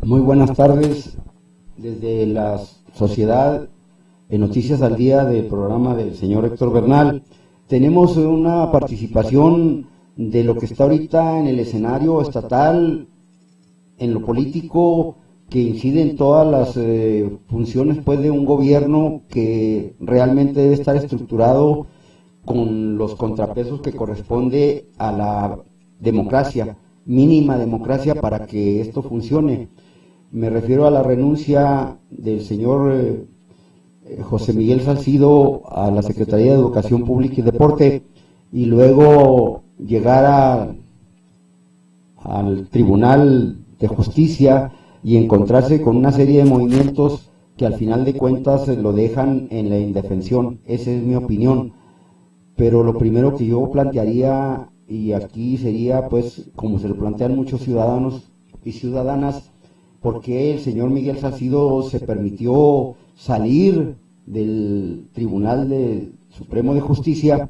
Muy buenas tardes desde la Sociedad en Noticias al Día del programa del señor Héctor Bernal. Tenemos una participación de lo que está ahorita en el escenario estatal, en lo político, que incide en todas las funciones pues de un gobierno que realmente debe estar estructurado con los contrapesos que corresponde a la democracia, mínima democracia para que esto funcione. Me refiero a la renuncia del señor José Miguel Salcido a la Secretaría de Educación Pública y Deporte, y luego llegar al Tribunal de Justicia y encontrarse con una serie de movimientos que al final de cuentas lo dejan en la indefensión. Esa es mi opinión. Pero lo primero que yo plantearía, y aquí sería pues como se lo plantean muchos ciudadanos y ciudadanas, ¿por qué el señor Miguel Salcido se permitió salir del Tribunal Supremo de Justicia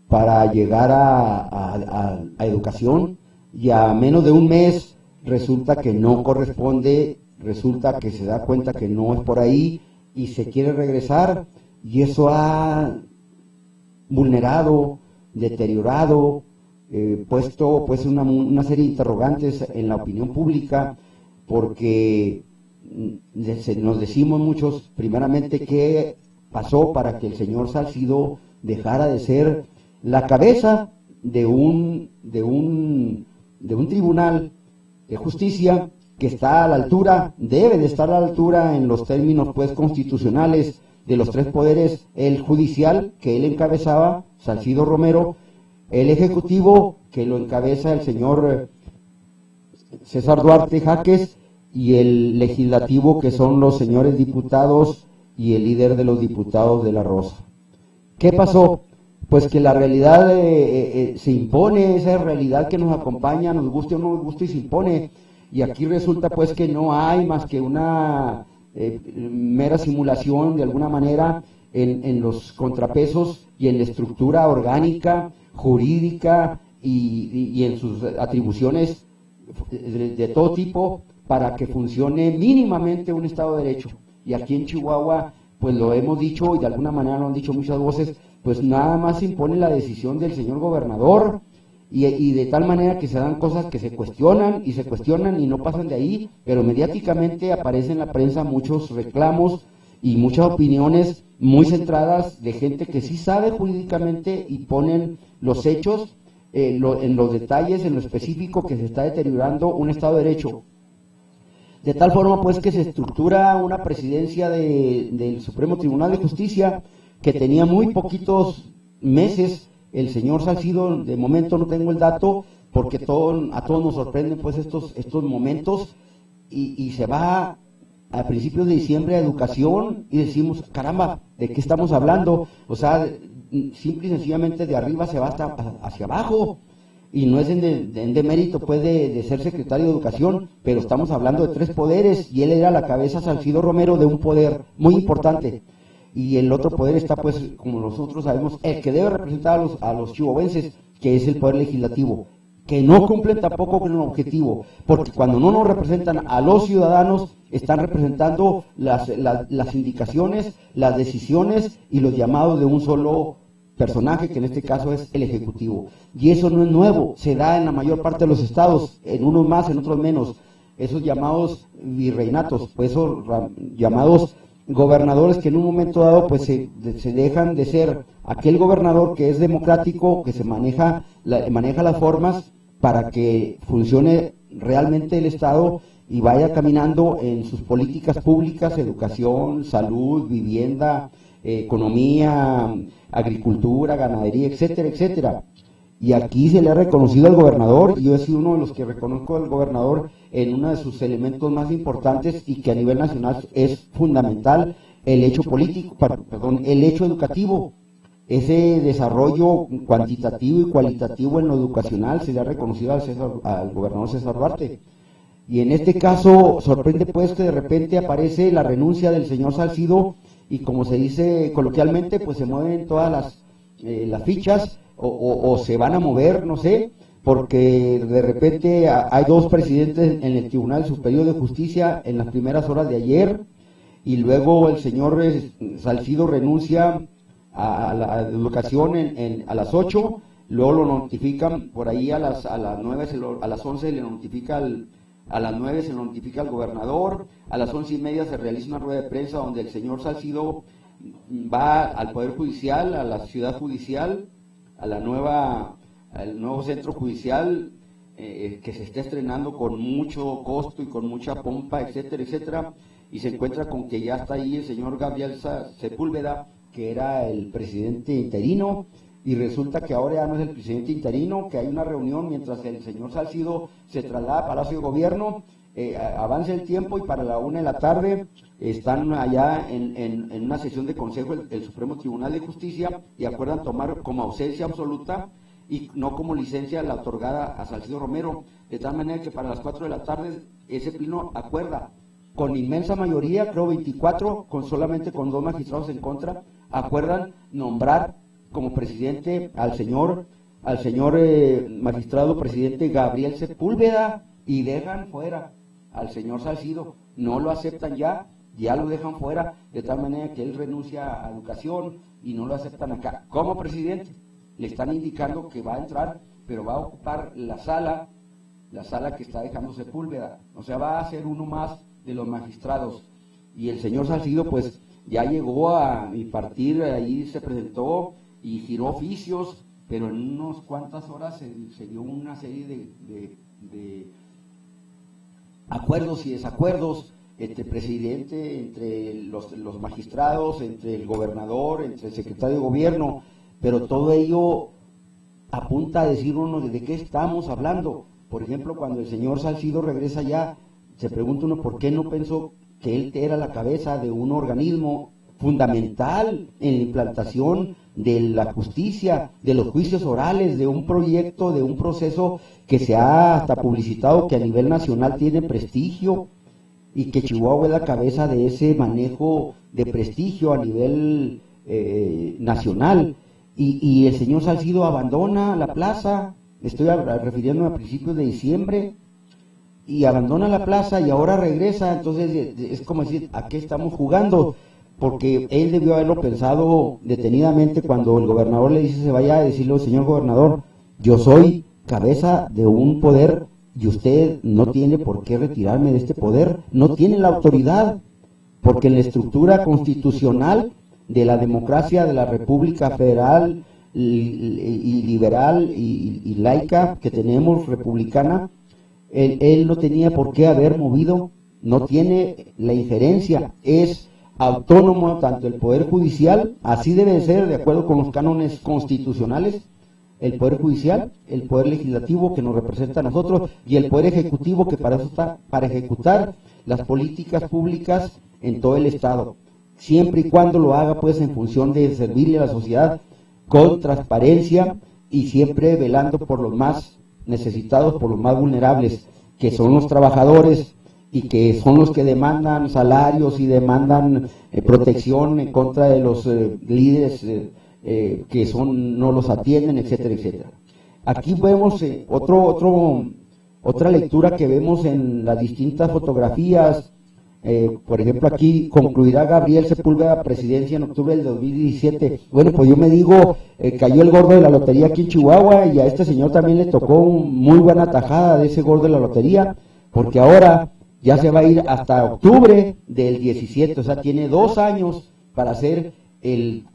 para llegar a educación, y a menos de un mes resulta que no corresponde, resulta que se da cuenta que no es por ahí y se quiere regresar? Y eso ha vulnerado, deteriorado, puesto pues una serie de interrogantes en la opinión pública, porque nos decimos muchos, primeramente, qué pasó para que el señor Salcido dejara de ser la cabeza de un tribunal de justicia que está a la altura, debe de estar a la altura en los términos pues constitucionales de los tres poderes: el judicial, que él encabezaba, Salcido Romero; el ejecutivo, que lo encabeza el señor César Duarte Jaques; y el legislativo, que son los señores diputados y el líder de los diputados de la Rosa. ¿Qué pasó? Pues que la realidad se impone, esa realidad que nos acompaña, nos guste o no nos guste, y se impone. Y aquí resulta pues que no hay más que una mera simulación de alguna manera en los contrapesos y en la estructura orgánica, jurídica y en sus atribuciones de todo tipo, para que funcione mínimamente un Estado de Derecho. Y aquí en Chihuahua, pues lo hemos dicho, y de alguna manera lo han dicho muchas voces, pues nada más se impone la decisión del señor gobernador, y de tal manera que se dan cosas que se cuestionan y no pasan de ahí, pero mediáticamente aparecen en la prensa muchos reclamos y muchas opiniones muy centradas de gente que sí sabe jurídicamente y ponen los hechos en los detalles, en lo específico, que se está deteriorando un Estado de Derecho. De tal forma pues que se estructura una presidencia del Supremo Tribunal de Justicia que tenía muy poquitos meses el señor Salcido. De momento no tengo el dato, porque a todos nos sorprenden pues estos momentos, y se va a principios de diciembre a Educación y decimos, caramba, ¿de qué estamos hablando? O sea, simple y sencillamente de arriba se va hacia abajo. Y no es en demérito pues de ser secretario de Educación, pero estamos hablando de tres poderes, y él era la cabeza, Salcido Romero, de un poder muy importante. Y el otro poder está pues, como nosotros sabemos, el que debe representar a los chihuahuenses, que es el poder legislativo, que no cumplen tampoco con el objetivo, porque cuando no nos representan a los ciudadanos, están representando las indicaciones, las decisiones y los llamados de un solo personaje, que en este caso es el Ejecutivo. Y eso no es nuevo, se da en la mayor parte de los estados, en unos más, en otros menos. Esos llamados virreinatos, pues esos llamados gobernadores, que en un momento dado pues se dejan de ser aquel gobernador que es democrático, que se maneja las formas para que funcione realmente el Estado y vaya caminando en sus políticas públicas: educación, salud, vivienda, economía, agricultura, ganadería, etcétera, etcétera. Y aquí se le ha reconocido al gobernador, y yo he sido uno de los que reconozco al gobernador en uno de sus elementos más importantes, y que a nivel nacional es fundamental: el hecho político, el hecho educativo. Ese desarrollo cuantitativo y cualitativo en lo educacional se le ha reconocido al gobernador César Duarte. Y en este caso sorprende pues que de repente aparece la renuncia del señor Salcido, y como se dice coloquialmente, pues se mueven todas las fichas, o se van a mover, no sé, porque de repente hay dos presidentes en el Tribunal Superior de Justicia en las primeras horas de ayer, y luego el señor Salcido renuncia a la educación a las 8, luego lo notifican por ahí a las 9, a las 11 le notifica a las 9 se lo notifica al gobernador, a las 11:30 se realiza una rueda de prensa donde el señor Salcido va al Poder Judicial, a la ciudad judicial, al nuevo centro judicial que se está estrenando con mucho costo y con mucha pompa, etcétera, etcétera, y se encuentra con que ya está ahí el señor Gabriel Sepúlveda, que era el presidente interino, y resulta que ahora ya no es el presidente interino, que hay una reunión mientras el señor Salcido se traslada a Palacio de Gobierno, avanza el tiempo y para la 1 de la tarde están allá en una sesión de consejo el Supremo Tribunal de Justicia y acuerdan tomar como ausencia absoluta y no como licencia la otorgada a Salcido Romero, de tal manera que para las 4 de la tarde ese pleno acuerda con inmensa mayoría, creo 24, solamente con 2 magistrados en contra, acuerdan nombrar como presidente al señor magistrado presidente Gabriel Sepúlveda y dejan fuera al señor Salcido, no lo aceptan ya lo dejan fuera, de tal manera que él renuncia a educación y no lo aceptan acá como presidente. Le están indicando que va a entrar, pero va a ocupar la sala que está dejando Sepúlveda, o sea, va a ser uno más de los magistrados. Y el señor Salcido pues ya llegó a impartir, ahí se presentó y giró oficios, pero en unas cuantas horas se dio una serie de acuerdos y desacuerdos entre el presidente, entre los magistrados, entre el gobernador, entre el secretario de gobierno, pero todo ello apunta a decir uno de qué estamos hablando. Por ejemplo, cuando el señor Salcido regresa ya, se pregunta uno por qué no pensó que él era la cabeza de un organismo fundamental en la implantación de la justicia, de los juicios orales, de un proyecto, de un proceso que se ha hasta publicitado, que a nivel nacional tiene prestigio, y que Chihuahua es la cabeza de ese manejo de prestigio a nivel nacional. Y el señor Salcido abandona la plaza, estoy refiriéndome a principios de diciembre, y abandona la plaza y ahora regresa. Entonces es como decir, ¿a qué estamos jugando? Porque él debió haberlo pensado detenidamente cuando el gobernador le dice se vaya a decirle, señor gobernador, yo soy cabeza de un poder y usted no tiene por qué retirarme de este poder, no tiene la autoridad, porque en la estructura constitucional de la democracia de la República Federal y liberal y laica que tenemos, republicana, él no tenía por qué haber movido, no tiene la injerencia, es autónomo tanto el Poder Judicial, así debe ser de acuerdo con los cánones constitucionales, el Poder Judicial, el Poder Legislativo que nos representa a nosotros y el Poder Ejecutivo que para eso está, para ejecutar las políticas públicas en todo el Estado, siempre y cuando lo haga pues en función de servirle a la sociedad con transparencia y siempre velando por los más necesitados, por los más vulnerables, que son los trabajadores y que son los que demandan salarios y demandan protección en contra de los líderes que no los atienden, etcétera, etcétera. Aquí vemos otra lectura que vemos en las distintas fotografías. Por ejemplo, aquí concluirá Gabriel Sepúlveda presidencia en octubre del 2017. Bueno, pues yo me digo, cayó el gordo de la lotería aquí en Chihuahua y a este señor también le tocó muy buena tajada de ese gordo de la lotería, porque ahora ya se va a ir hasta octubre del 17, o sea, tiene 2 años para hacer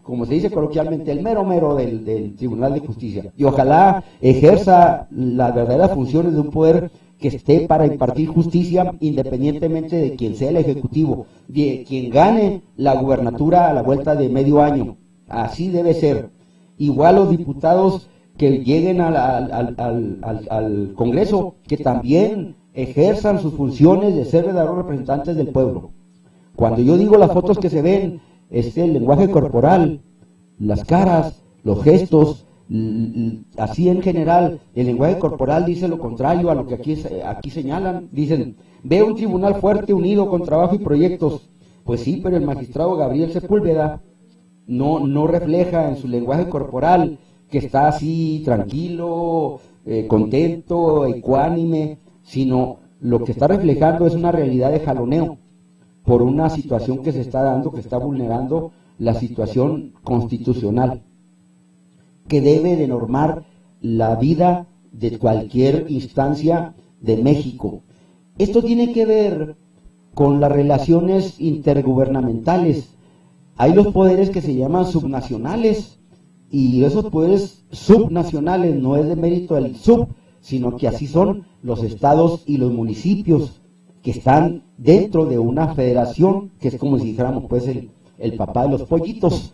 como se dice coloquialmente, el mero mero del Tribunal de Justicia. Y ojalá ejerza las verdaderas funciones de un poder que esté para impartir justicia independientemente de quien sea el ejecutivo, de quien gane la gubernatura a la vuelta de medio año. Así debe ser. Igual los diputados que lleguen al Congreso, que también ejerzan sus funciones de ser verdaderos representantes del pueblo. Cuando yo digo las fotos que se ven, es el lenguaje corporal, las caras, los gestos, así en general. El lenguaje corporal dice lo contrario a lo que aquí señalan. Dicen, ve un tribunal fuerte, unido, con trabajo y proyectos. Pues sí, pero el magistrado Gabriel Sepúlveda no refleja en su lenguaje corporal que está así tranquilo, contento, ecuánime, sino lo que está reflejando es una realidad de jaloneo por una situación que se está dando, que está vulnerando la situación constitucional, que debe de normar la vida de cualquier instancia de México. Esto tiene que ver con las relaciones intergubernamentales. Hay los poderes que se llaman subnacionales, y esos poderes subnacionales no es de mérito del sub, sino que así son los estados y los municipios que están dentro de una federación, que es como si dijéramos pues el papá de los pollitos.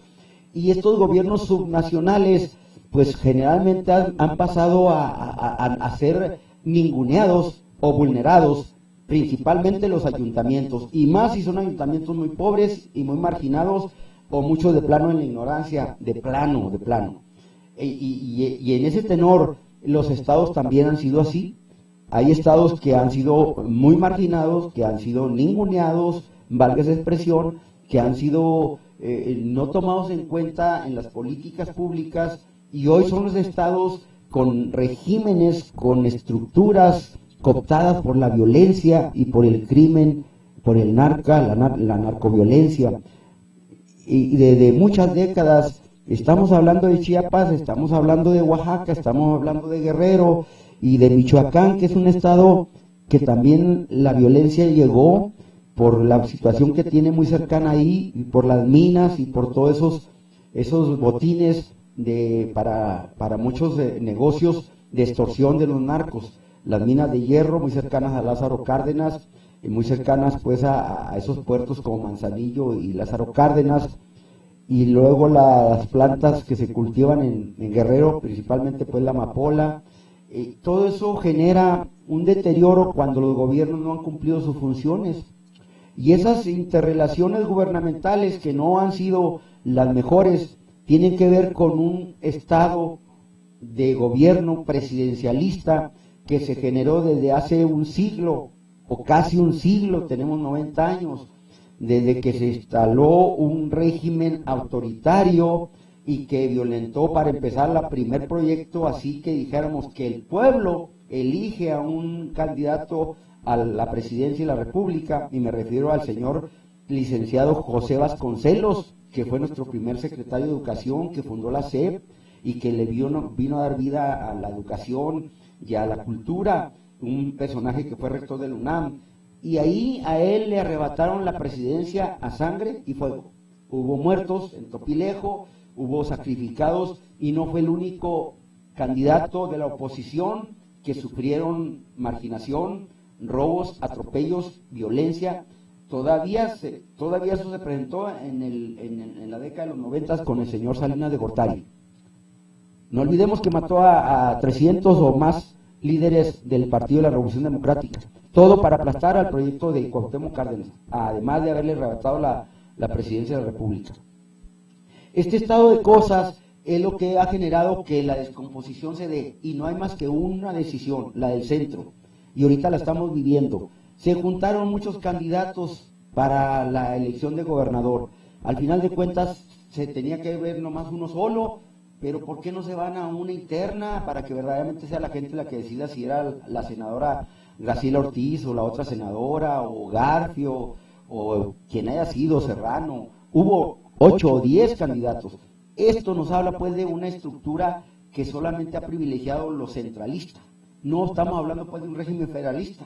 Y estos gobiernos subnacionales pues generalmente han pasado a ser ninguneados o vulnerados, principalmente los ayuntamientos, y más si son ayuntamientos muy pobres y muy marginados, o muchos de plano en la ignorancia, de plano. Y en ese tenor, los estados también han sido así. Hay estados que han sido muy marginados, que han sido ninguneados, valga esa expresión, que han sido no tomados en cuenta en las políticas públicas, y hoy son los estados con regímenes, con estructuras cooptadas por la violencia y por el crimen, por el la narcoviolencia. Y de muchas décadas, estamos hablando de Chiapas, estamos hablando de Oaxaca, estamos hablando de Guerrero y de Michoacán, que es un estado que también la violencia llegó por la situación que tiene muy cercana ahí, y por las minas y por todos esos botines para muchos negocios de extorsión de los narcos. Las minas de hierro muy cercanas a Lázaro Cárdenas, y muy cercanas pues a esos puertos como Manzanillo y Lázaro Cárdenas, y luego las plantas que se cultivan en Guerrero, principalmente pues la amapola. Todo eso genera un deterioro cuando los gobiernos no han cumplido sus funciones, y esas interrelaciones gubernamentales que no han sido las mejores tienen que ver con un estado de gobierno presidencialista que se generó desde hace un siglo, o casi un siglo, tenemos 90 años, desde que se instaló un régimen autoritario y que violentó, para empezar, el primer proyecto, así que dijéramos que el pueblo elige a un candidato a la presidencia de la República, y me refiero al señor licenciado José Vasconcelos, que fue nuestro primer secretario de Educación, que fundó la SEP y que le vino a dar vida a la educación y a la cultura, un personaje que fue rector del UNAM, y ahí a él le arrebataron la presidencia a sangre y fuego. Hubo muertos en Topilejo, hubo sacrificados, y no fue el único candidato de la oposición que sufrieron marginación, robos, atropellos, violencia. Todavía eso se presentó en la década de los 90 con el señor Salinas de Gortari. No olvidemos que mató a 300 o más líderes del Partido de la Revolución Democrática, todo para aplastar al proyecto de Cuauhtémoc Cárdenas, además de haberle arrebatado la presidencia de la República. Este estado de cosas es lo que ha generado que la descomposición se dé, y no hay más que una decisión, la del centro, y ahorita la estamos viviendo. Se juntaron muchos candidatos para la elección de gobernador. Al final de cuentas se tenía que ver nomás uno solo, pero ¿por qué no se van a una interna para que verdaderamente sea la gente la que decida si era la senadora Graciela Ortiz o la otra senadora, o Garfio, o quien haya sido, Serrano? Hubo 8 o 10 candidatos. Esto nos habla pues de una estructura que solamente ha privilegiado lo centralista. No estamos hablando pues de un régimen federalista.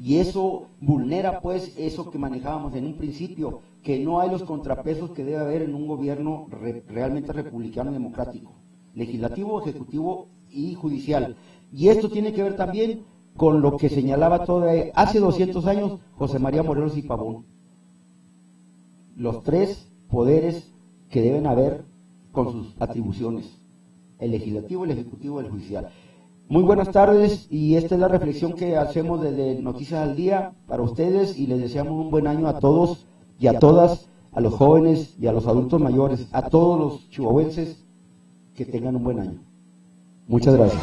Y eso vulnera pues eso que manejábamos en un principio, que no hay los contrapesos que debe haber en un gobierno realmente republicano y democrático, legislativo, ejecutivo y judicial. Y esto tiene que ver también con lo que señalaba hace 200 años José María Morelos y Pavón. Los 3 poderes que deben haber con sus atribuciones: el legislativo, el ejecutivo y el judicial. Muy buenas tardes, y esta es la reflexión que hacemos desde Noticias al Día para ustedes, y les deseamos un buen año a todos y a todas, a los jóvenes y a los adultos mayores, a todos los chihuahuenses, que tengan un buen año. Muchas gracias.